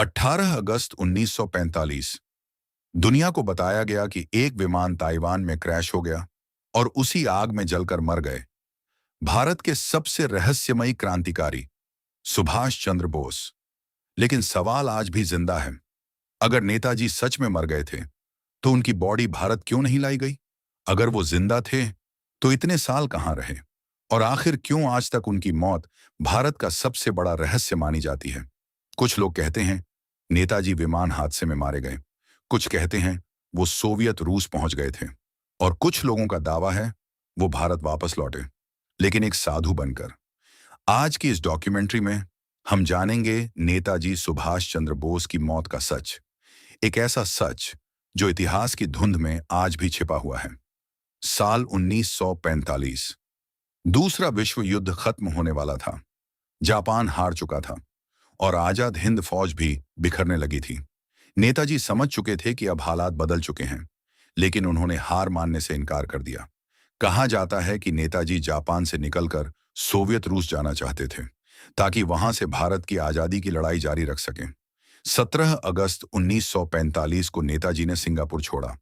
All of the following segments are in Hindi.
18 अगस्त 1945 दुनिया को बताया गया कि एक विमान ताइवान में क्रैश हो गया और उसी आग में जलकर मर गए भारत के सबसे रहस्यमयी क्रांतिकारी सुभाष चंद्र बोस। लेकिन सवाल आज भी जिंदा है। अगर नेताजी सच में मर गए थे तो उनकी बॉडी भारत क्यों नहीं लाई गई? अगर वो जिंदा थे तो इतने साल कहां रहे? और आखिर क्यों आज तक उनकी मौत भारत का सबसे बड़ा रहस्य मानी जाती है? कुछ लोग कहते हैं नेताजी विमान हादसे में मारे गए, कुछ कहते हैं वो सोवियत रूस पहुंच गए थे, और कुछ लोगों का दावा है वो भारत वापस लौटे, लेकिन एक साधु बनकर। आज की इस डॉक्यूमेंट्री में हम जानेंगे नेताजी सुभाष चंद्र बोस की मौत का सच, एक ऐसा सच जो इतिहास की धुंध में आज भी छिपा हुआ है। साल 1945, दूसरा विश्व युद्ध खत्म होने वाला था। जापान हार चुका था और आजाद हिंद फौज भी बिखरने लगी थी। नेताजी समझ चुके थे कि अब हालात बदल चुके हैं, लेकिन उन्होंने हार मानने से इनकार कर दिया। कहा जाता है कि नेताजी जापान से निकलकर सोवियत रूस जाना चाहते थे ताकि वहां से भारत की आजादी की लड़ाई जारी रख सकें। 17 अगस्त 1945 को नेताजी ने सिंगापुर छोड़ा।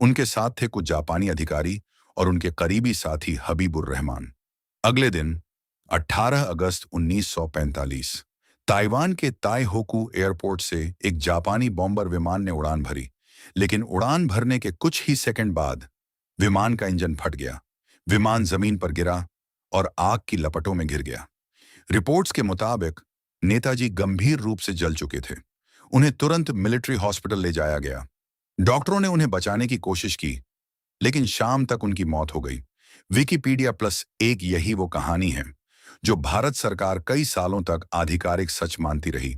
उनके साथ थे कुछ जापानी अधिकारी और उनके करीबी साथी हबीबुर रहमान। अगले दिन 18 अगस्त 1945 ताइवान के ताई होकू एयरपोर्ट से एक जापानी बॉम्बर विमान ने उड़ान भरी, लेकिन उड़ान भरने के कुछ ही सेकंड बाद विमान का इंजन फट गया। विमान जमीन पर गिरा और आग की लपटों में घिर गया। रिपोर्ट्स के मुताबिक नेताजी गंभीर रूप से जल चुके थे। उन्हें तुरंत मिलिट्री हॉस्पिटल ले जाया गया। डॉक्टरों ने उन्हें बचाने की कोशिश की, लेकिन शाम तक उनकी मौत हो गई। विकिपीडिया+1 यही वो कहानी है जो भारत सरकार कई सालों तक आधिकारिक सच मानती रही,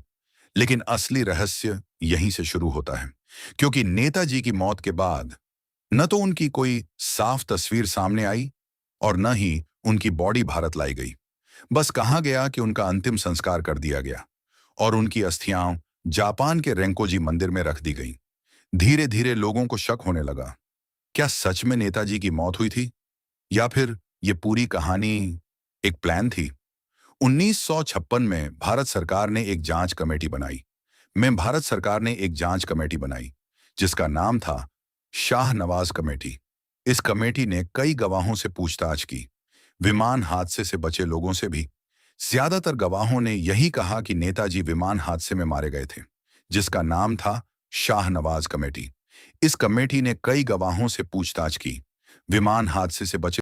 लेकिन असली रहस्य यहीं से शुरू होता है, क्योंकि नेताजी की मौत के बाद न तो उनकी कोई साफ तस्वीर सामने आई और न ही उनकी बॉडी भारत लाई गई। बस कहा गया कि उनका अंतिम संस्कार कर दिया गया और उनकी अस्थियां जापान के रेंकोजी मंदिर में रख दी गई। धीरे धीरे लोगों को शक होने लगा, क्या सच में नेताजी की मौत हुई थी या फिर ये पूरी कहानी एक प्लान थी? 1956 में भारत सरकार ने एक जांच कमेटी बनाई जिसका नाम था शाहनवाज कमेटी। इस कमेटी ने कई गवाहों से पूछताछ की, विमान हादसे से बचे लोगों से भी। ज्यादातर गवाहों ने यही कहा कि नेताजी विमान हादसे में मारे गए थे, जिसका नाम था शाहनवाज कमेटी। इस कमेटी ने कई गवाहों से पूछताछ की, विमान हादसे से बचे